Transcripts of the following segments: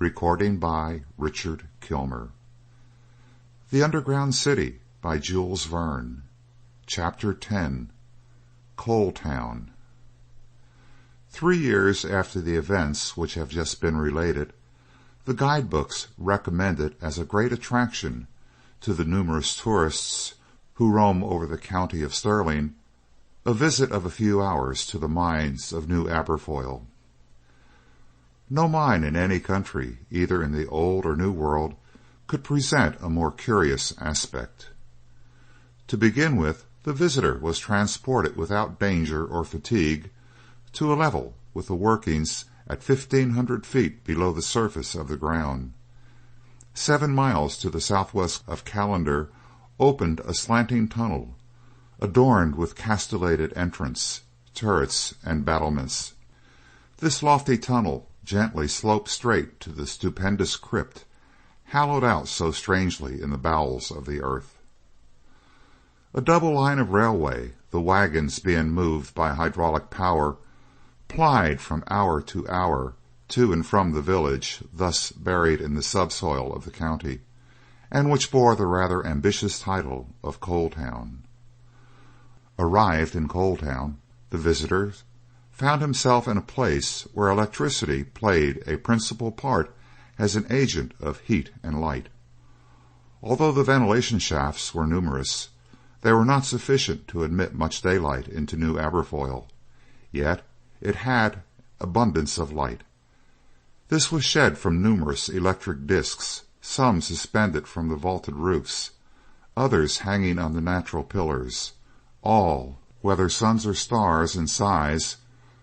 Recording by Richard Kilmer. The Underground City by Jules Verne. Chapter 10. Coal Town. 3 years after the events which have just been related, the guidebooks recommend it as a great attraction to the numerous tourists who roam over the county of Stirling, a visit of a few hours to the mines of New Aberfoyle. No mine in any country, either in the Old or New World, could present a more curious aspect. To begin with, the visitor was transported without danger or fatigue to a level with the workings at 1,500 feet below the surface of the ground. 7 miles to the southwest of Callander opened a slanting tunnel, adorned with castellated entrance, turrets, and battlements. This lofty tunnel gently sloped straight to the stupendous crypt, hollowed out so strangely in the bowels of the earth. A double line of railway, the wagons being moved by hydraulic power, plied from hour to hour to and from the village thus buried in the subsoil of the county, and which bore the rather ambitious title of Coal Town. Arrived in Coal Town, the visitor found himself in a place where electricity played a principal part as an agent of heat and light. Although the ventilation shafts were numerous, they were not sufficient to admit much daylight into New Aberfoyle, yet it had abundance of light. This was shed from numerous electric discs, some suspended from the vaulted roofs, others hanging on the natural pillars. All, whether suns or stars in size,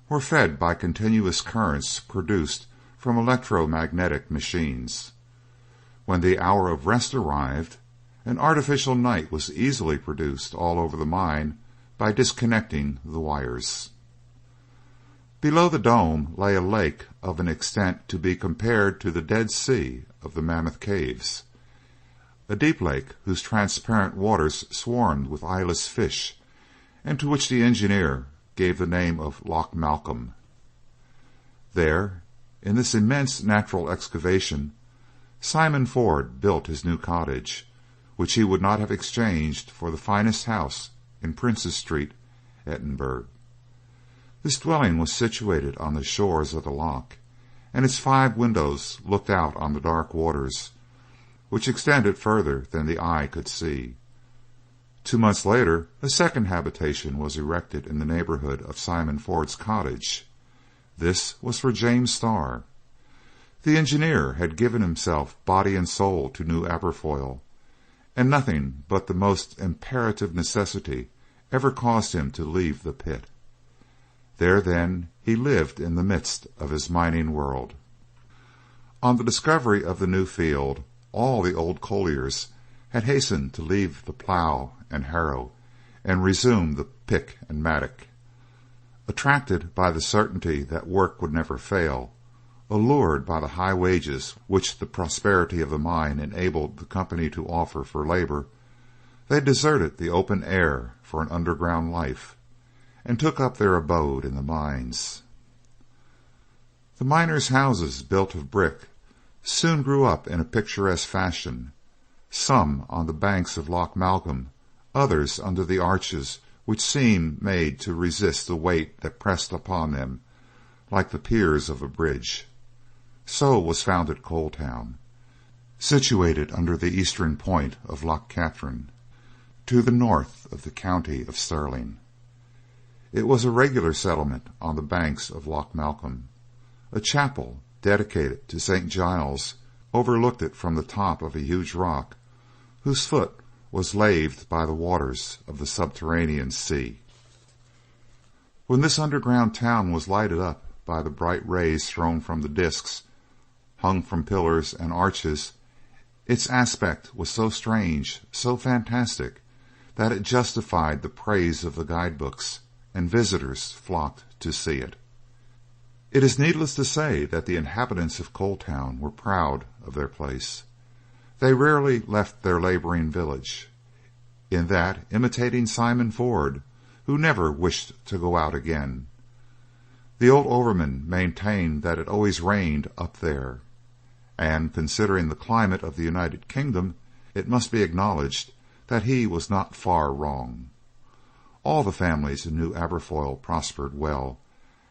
were fed by continuous currents produced from electromagnetic machines. When the hour of rest arrived, an artificial night was easily produced all over the mine by disconnecting the wires. Below the dome lay a lake of an extent to be compared to the Dead Sea of the Mammoth Caves, a deep lake whose transparent waters swarmed with eyeless fish, and to which the engineer gave the name of Loch Malcolm. There, in this immense natural excavation, Simon Ford built his new cottage, which he would not have exchanged for the finest house in Princes Street, Edinburgh. This dwelling was situated on the shores of the loch, and its 5 windows looked out on the dark waters, which extended further than the eye could see. 2 months later, a second habitation was erected in the neighborhood of Simon Ford's cottage. This was for James Starr. The engineer had given himself body and soul to New Aberfoyle, and nothing but the most imperative necessity ever caused him to leave the pit. There, then, he lived in the midst of his mining world. On the discovery of the new field, all the old colliers had hastened to leave the plough and harrow, and resume the pick and mattock. Attracted by the certainty that work would never fail, allured by the high wages which the prosperity of the mine enabled the company to offer for labor, they deserted the open air for an underground life, and took up their abode in the mines. The miners' houses, built of brick, soon grew up in a picturesque fashion, some on the banks of Loch Malcolm, others under the arches which seemed made to resist the weight that pressed upon them, like the piers of a bridge. So was founded Coal Town, situated under the eastern point of Loch Katrine, to the north of the county of Stirling. It was a regular settlement on the banks of Loch Malcolm. A chapel dedicated to St. Giles overlooked it from the top of a huge rock, whose foot was laved by the waters of the subterranean sea. When this underground town was lighted up by the bright rays thrown from the discs, hung from pillars and arches, its aspect was so strange, so fantastic, that it justified the praise of the guidebooks, and visitors flocked to see it. It is needless to say that the inhabitants of Coal Town were proud of their place. They rarely left their laboring village, in that imitating Simon Ford, who never wished to go out again. The old overman maintained that it always rained up there. and considering the climate of the United Kingdom, it must be acknowledged that he was not far wrong. All the families in New Aberfoyle prospered well,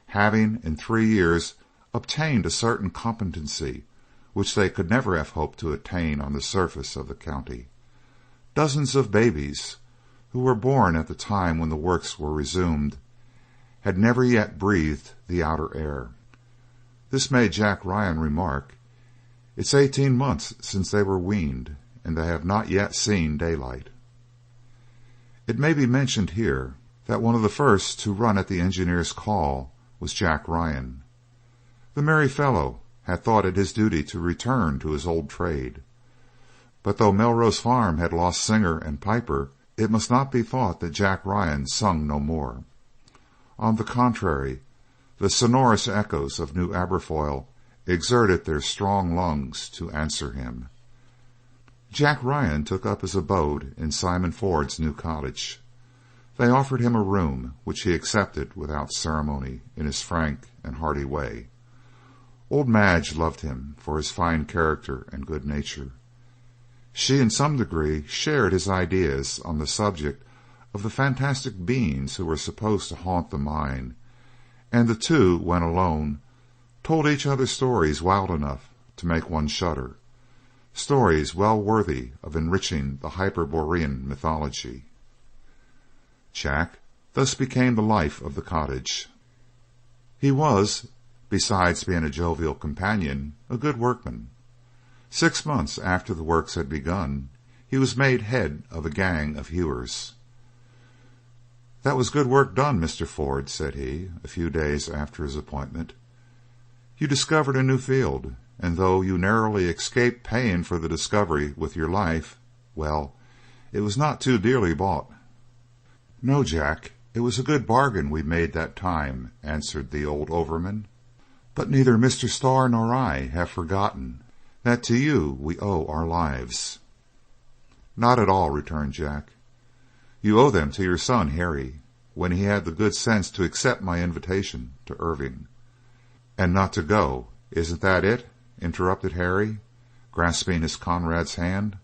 having in 3 years obtained a certain competency which they could never have hoped to attain on the surface of the county. Dozens of babies, who were born at the time when the works were resumed, had never yet breathed the outer air. This made Jack Ryan remark, "It's 18 months since they were weaned, and they have not yet seen daylight." It may be mentioned here that one of the first to run at the engineer's call was Jack Ryan. The merry fellow had thought it his duty to return to his old trade. But though Melrose Farm had lost singer and piper, it must not be thought that Jack Ryan sung no more. On the contrary, the sonorous echoes of New Aberfoyle exerted their strong lungs to answer him. Jack Ryan took up his abode in Simon Ford's new cottage. They offered him a room, which he accepted without ceremony, in his frank and hearty way. Old Madge loved him for his fine character and good nature. She in some degree shared his ideas on the subject of the fantastic beings who were supposed to haunt the mine, and the two, when alone, told each other stories wild enough to make one shudder, stories well worthy of enriching the Hyperborean mythology. Jack thus became the life of the cottage. He was, besides being a jovial companion, a good workman. 6 months after the works had begun, he was made head of a gang of hewers. "That was good work done, Mr. Ford," said he, a few days after his appointment. "You discovered a new field, and though you narrowly escaped paying for the discovery with your life, well, it was not too dearly bought." "No, Jack, it was a good bargain we made that time," answered the old overman. "But neither Mr. Starr nor I have forgotten that to you we owe our lives." "Not at all," returned Jack. "You owe them to your son Harry, when he had the good sense to accept my invitation to Irving." "And not to go, isn't that it?" interrupted Harry, grasping his comrade's hand.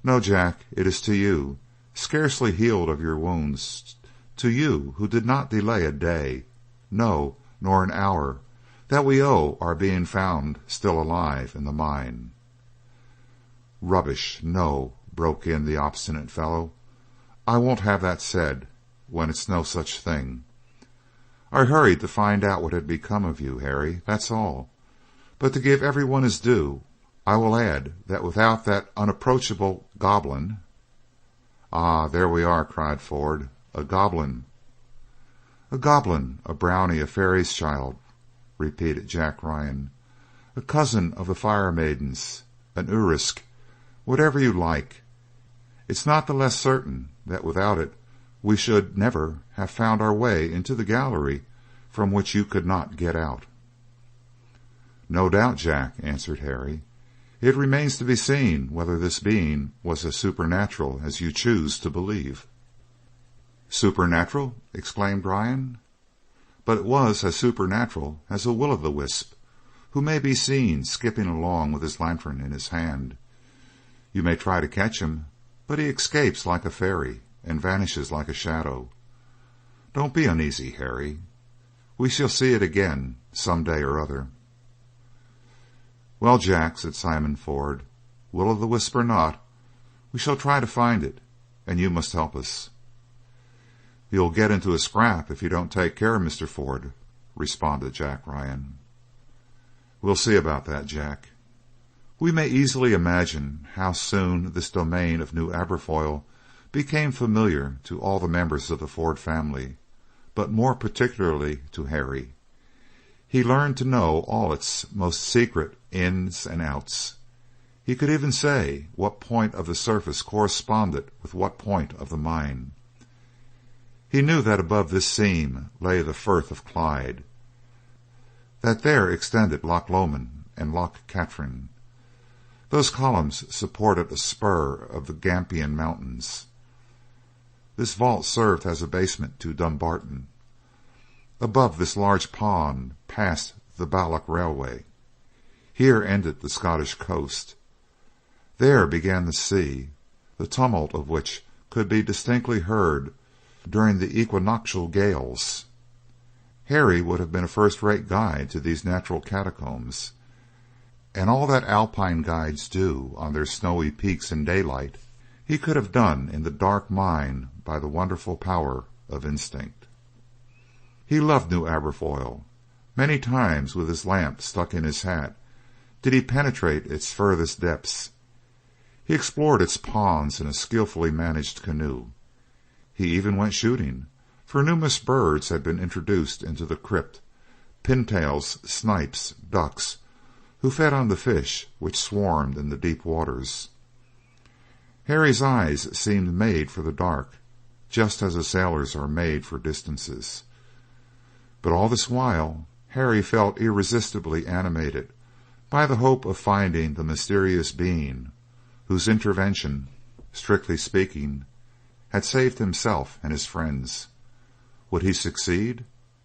"No, Jack, it is to you, scarcely healed of your wounds, to you who did not delay a day, no, nor an hour, that we owe our being found still alive in the mine." "Rubbish, no," broke in the obstinate fellow. "I won't have that said, when it's no such thing. I hurried to find out what had become of you, Harry, that's all. But to give everyone his due, I will add that without that unapproachable goblin—" "Ah, there we are," cried Ford. "A goblin." "A goblin, a brownie, a fairy's child," repeated Jack Ryan. "A cousin of the fire maidens, an urisk, whatever you like. It's not the less certain that without it we should never have found our way into the gallery from which you could not get out." "No doubt, Jack," answered Harry. "It remains to be seen whether this being was as supernatural as you choose to believe." "Supernatural!" exclaimed Ryan. "But it was as supernatural as a will-o'-the-wisp, who may be seen skipping along with his lantern in his hand. You may try to catch him, but he escapes like a fairy and vanishes like a shadow. Don't be uneasy, Harry. We shall see it again some day or other." "Well, Jack," said Simon Ford, "will-o'-the-wisp or not, we shall try to find it, and you must help us." "You'll get into a scrap if you don't take care, Mr. Ford," responded Jack Ryan. "We'll see about that, Jack." We may easily imagine how soon this domain of New Aberfoyle became familiar to all the members of the Ford family, but more particularly to Harry. He learned to know all its most secret ins and outs. He could even say what point of the surface corresponded with what point of the mine. He knew that above this seam lay the Firth of Clyde, that there extended Loch Lomond and Loch Katrine. Those columns supported a spur of the Grampian Mountains. This vault served as a basement to Dumbarton. Above this large pond passed the Balloch Railway. Here ended the Scottish coast. There began the sea, the tumult of which could be distinctly heard during the equinoctial gales. Harry would have been a first-rate guide to these natural catacombs, and all that Alpine guides do on their snowy peaks in daylight he could have done in the dark mine by the wonderful power of instinct. He loved New Aberfoyle. Many times, with his lamp stuck in his hat, did he penetrate its furthest depths. He explored its ponds in a skilfully managed canoe. He even went shooting, for numerous birds had been introduced into the crypt, pintails, snipes, ducks, who fed on the fish which swarmed in the deep waters. Harry's eyes seemed made for the dark, just as a sailor's are made for distances. But all this while Harry felt irresistibly animated by the hope of finding the mysterious being whose intervention, strictly speaking, had saved himself and his friends. Would he succeed?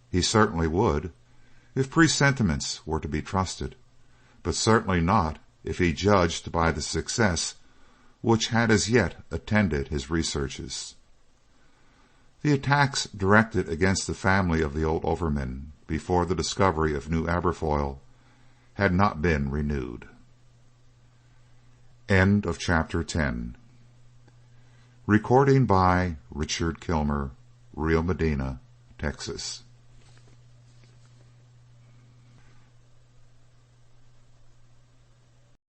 He certainly would, if presentiments were to be trusted, but certainly not if he judged by the success which had as yet attended his researches. The attacks directed against the family of the old overman before the discovery of New Aberfoyle had not been renewed. End of Chapter 10. Recording by Richard Kilmer, Rio Medina, Texas.